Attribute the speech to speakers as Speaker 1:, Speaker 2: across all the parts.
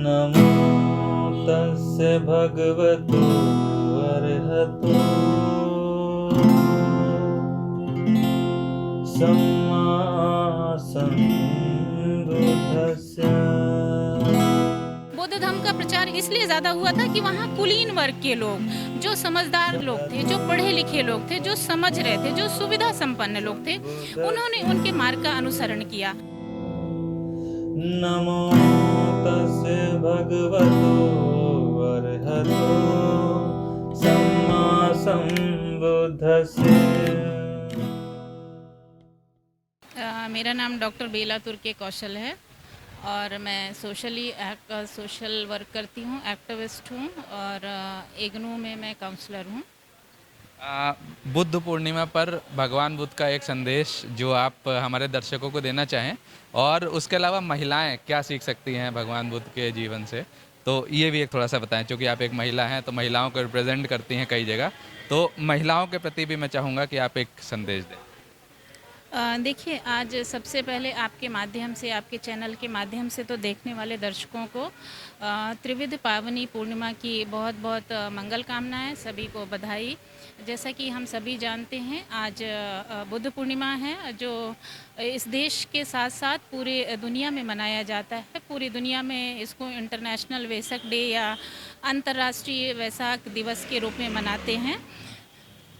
Speaker 1: नमो तस्य भगवतो अरहतो सम्मा सम्बुद्धस्य।
Speaker 2: बौद्ध धर्म का प्रचार इसलिए ज़्यादा हुआ था कि वहाँ कुलीन वर्ग के लोग, जो समझदार लोग थे, जो पढ़े लिखे लोग थे, जो समझ रहे थे, जो सुविधा संपन्न लोग थे, उन्होंने उनके मार्ग का अनुसरण किया।
Speaker 1: नमो तस्य भगवतो अरहतो सम्मा सम्बुद्धस्य।
Speaker 2: मेरा नाम डॉक्टर बेला तुर्के कौशल है और मैं सोशल वर्क करती हूँ, एक्टिविस्ट हूँ और इग्नू में मैं काउंसलर हूँ।
Speaker 3: बुद्ध पूर्णिमा पर भगवान बुद्ध का एक संदेश जो आप हमारे दर्शकों को देना चाहें, और उसके अलावा महिलाएं क्या सीख सकती हैं भगवान बुद्ध के जीवन से, तो ये भी एक थोड़ा सा बताएं। क्योंकि आप एक महिला हैं तो महिलाओं को रिप्रेजेंट करती हैं कई जगह, तो महिलाओं के प्रति भी मैं चाहूँगा कि आप एक संदेश दें।
Speaker 2: देखिए, आज सबसे पहले आपके माध्यम से, आपके चैनल के माध्यम से तो देखने वाले दर्शकों को त्रिविध पावनी पूर्णिमा की बहुत बहुत मंगल कामनाएं, सभी को बधाई। जैसा कि हम सभी जानते हैं, आज बुद्ध पूर्णिमा है जो इस देश के साथ साथ पूरे दुनिया में मनाया जाता है। पूरी दुनिया में इसको इंटरनेशनल वेसक डे या अंतर्राष्ट्रीय वैसाख दिवस के रूप में मनाते हैं।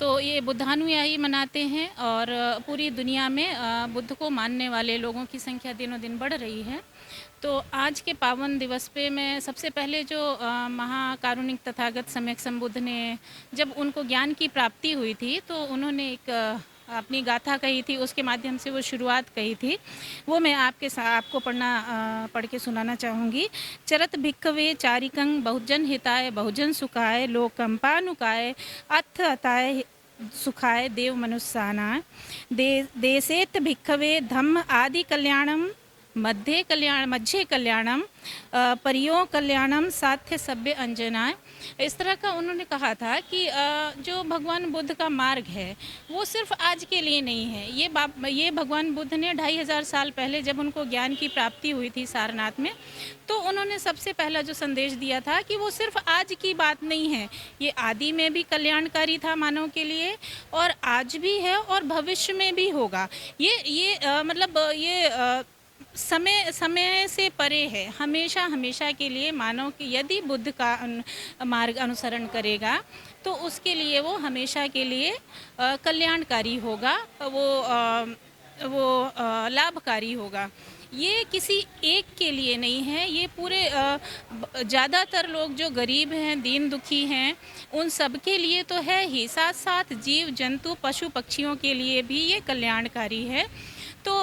Speaker 2: तो ये बुद्धानुयायी मनाते हैं और पूरी दुनिया में बुद्ध को मानने वाले लोगों की संख्या दिनों दिन बढ़ रही है। तो आज के पावन दिवस पे मैं सबसे पहले जो महाकारुणिक तथागत सम्यक संबुद्ध ने, जब उनको ज्ञान की प्राप्ति हुई थी तो उन्होंने एक अपनी गाथा कही थी, उसके माध्यम से वो शुरुआत कही थी, वो मैं आपको पढ़ के सुनाना चाहूँगी। चरत भिक्खवे चारिकं बहुजन हिताय बहुजन सुखाय लोकंपानुकाय अथ अताय सुखाय देव मनुष्यानाय देशेत भिक्खवे धम्म आदि कल्याणम मध्य कल्याणम परियो कल्याणम साध्य सभ्य अंजनाय। इस तरह का उन्होंने कहा था कि जो भगवान बुद्ध का मार्ग है वो सिर्फ आज के लिए नहीं है। ये भगवान बुद्ध ने 2500 साल पहले जब उनको ज्ञान की प्राप्ति हुई थी सारनाथ में, तो उन्होंने सबसे पहला जो संदेश दिया था कि वो सिर्फ आज की बात नहीं है, ये आदि में भी कल्याणकारी था मानव के लिए, और आज भी है और भविष्य में भी होगा। ये समय से परे है, हमेशा के लिए मानव की यदि बुद्ध का मार्ग अनुसरण करेगा तो उसके लिए वो हमेशा के लिए कल्याणकारी होगा, वो लाभकारी होगा। ये किसी एक के लिए नहीं है, ये पूरे ज़्यादातर लोग जो गरीब हैं, दीन दुखी हैं, उन सब के लिए तो है ही, साथ साथ जीव जंतु पशु पक्षियों के लिए भी ये कल्याणकारी है। तो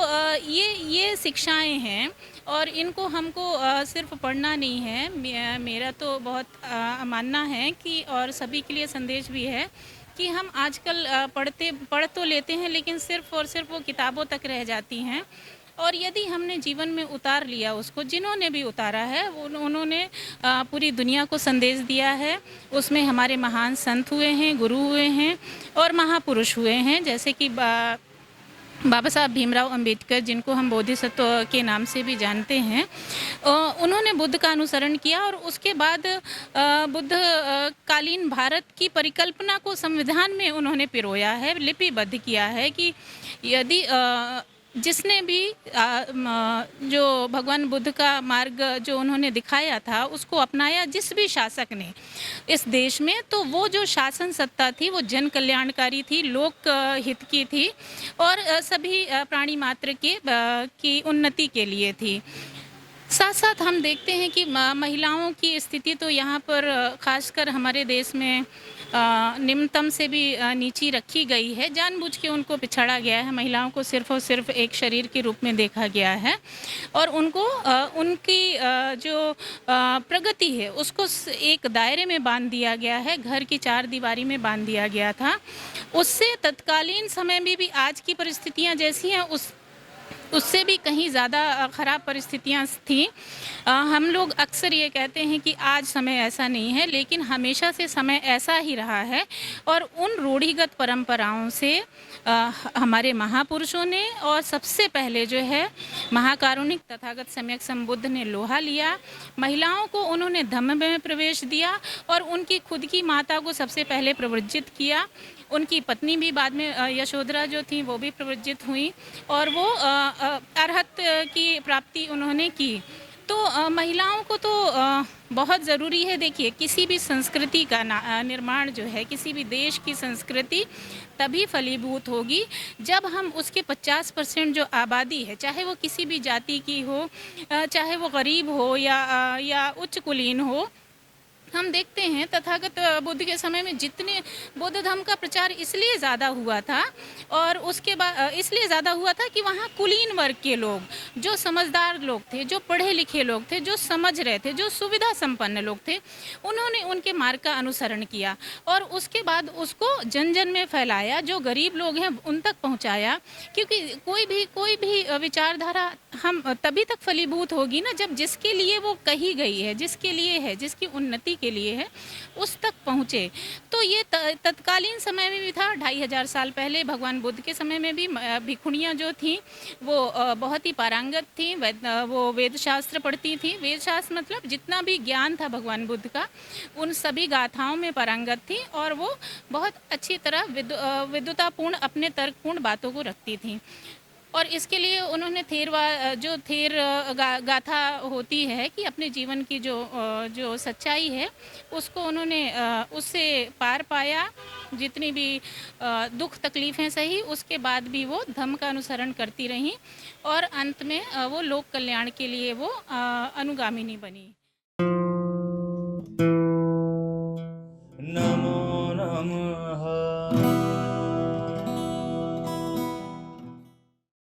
Speaker 2: ये शिक्षाएं हैं और इनको हमको सिर्फ पढ़ना नहीं है। मेरा तो बहुत मानना है कि, और सभी के लिए संदेश भी है कि हम आजकल पढ़ तो लेते हैं लेकिन सिर्फ और सिर्फ वो किताबों तक रह जाती हैं, और यदि हमने जीवन में उतार लिया उसको, जिन्होंने भी उतारा है उन्होंने पूरी दुनिया को संदेश दिया है। उसमें हमारे महान संत हुए हैं, गुरु हुए हैं और महापुरुष हुए हैं, जैसे कि बाबा साहब भीमराव अंबेडकर, जिनको हम बोधिसत्व के नाम से भी जानते हैं। उन्होंने बुद्ध का अनुसरण किया और उसके बाद बुद्ध कालीन भारत की परिकल्पना को संविधान में उन्होंने पिरोया है, लिपिबद्ध किया है कि यदि जिसने भी जो भगवान बुद्ध का मार्ग जो उन्होंने दिखाया था उसको अपनाया, जिस भी शासक ने इस देश में, तो वो जो शासन सत्ता थी वो जन कल्याणकारी थी, लोक हित की थी और सभी प्राणी मात्र की उन्नति के लिए थी। साथ साथ हम देखते हैं कि महिलाओं की स्थिति तो यहाँ पर खासकर हमारे देश में निम्नतम से भी नीची रखी गई है, जानबूझ के उनको पिछड़ा गया है। महिलाओं को सिर्फ और सिर्फ एक शरीर के रूप में देखा गया है और उनको उनकी जो प्रगति है उसको एक दायरे में बांध दिया गया है, घर की चार दीवारी में बांध दिया गया था। उससे तत्कालीन समय में भी आज की परिस्थितियाँ जैसी हैं उससे भी कहीं ज़्यादा ख़राब परिस्थितियाँ थीं। हम लोग अक्सर ये कहते हैं कि आज समय ऐसा नहीं है, लेकिन हमेशा से समय ऐसा ही रहा है और उन रूढ़िगत परंपराओं से हमारे महापुरुषों ने और सबसे पहले जो है महाकारुणिक तथागत सम्यक संबुद्ध ने लोहा लिया। महिलाओं को उन्होंने धम्म में प्रवेश दिया और उनकी खुद की माता को सबसे पहले प्रव्रजित किया। उनकी पत्नी भी बाद में यशोधरा जो थी वो भी प्रव्रजित हुई और वो अरहत की प्राप्ति उन्होंने की। तो महिलाओं को तो बहुत ज़रूरी है। देखिए, किसी भी संस्कृति का निर्माण जो है, किसी भी देश की संस्कृति तभी फलीभूत होगी जब हम उसके 50% जो आबादी है, चाहे वो किसी भी जाति की हो, चाहे वो गरीब हो या उच्च कुलीन हो। हम देखते हैं तथागत बुद्ध के समय में जितने बौद्ध धर्म का प्रचार इसलिए ज़्यादा हुआ था और उसके बाद इसलिए ज़्यादा हुआ था कि वहाँ कुलीन वर्ग के लोग, जो समझदार लोग थे, जो पढ़े लिखे लोग थे, जो समझ रहे थे, जो सुविधा संपन्न लोग थे, उन्होंने उनके मार्ग का अनुसरण किया और उसके बाद उसको जन जन में फैलाया। जो गरीब लोग हैं उन तक पहुँचाया, क्योंकि कोई भी विचारधारा हम तभी तक फलीभूत होगी ना जब जिसके लिए वो कही गई है, जिसके लिए है, जिसकी उन्नति के लिए है, उस तक पहुँचे। तो ये तत्कालीन समय में भी था। 2500 साल पहले भगवान बुद्ध के समय में भी भिखुनियाँ जो थीं वो बहुत ही पारंगत थीं। वो वेद शास्त्र पढ़ती थीं। वेद शास्त्र मतलब जितना भी ज्ञान था भगवान बुद्ध का, उन सभी गाथाओं में पारंगत थीं और वो बहुत अच्छी तरह विद्वतापूर्ण, अपने तर्कपूर्ण बातों को रखती थीं। और इसके लिए उन्होंने थेर गाथा होती है कि अपने जीवन की जो सच्चाई है उसको उन्होंने उससे पार पाया। जितनी भी दुख तकलीफ़ें सही, उसके बाद भी वो धम्म का अनुसरण करती रहीं और अंत में वो लोक कल्याण के लिए वो अनुगामिनी बनी।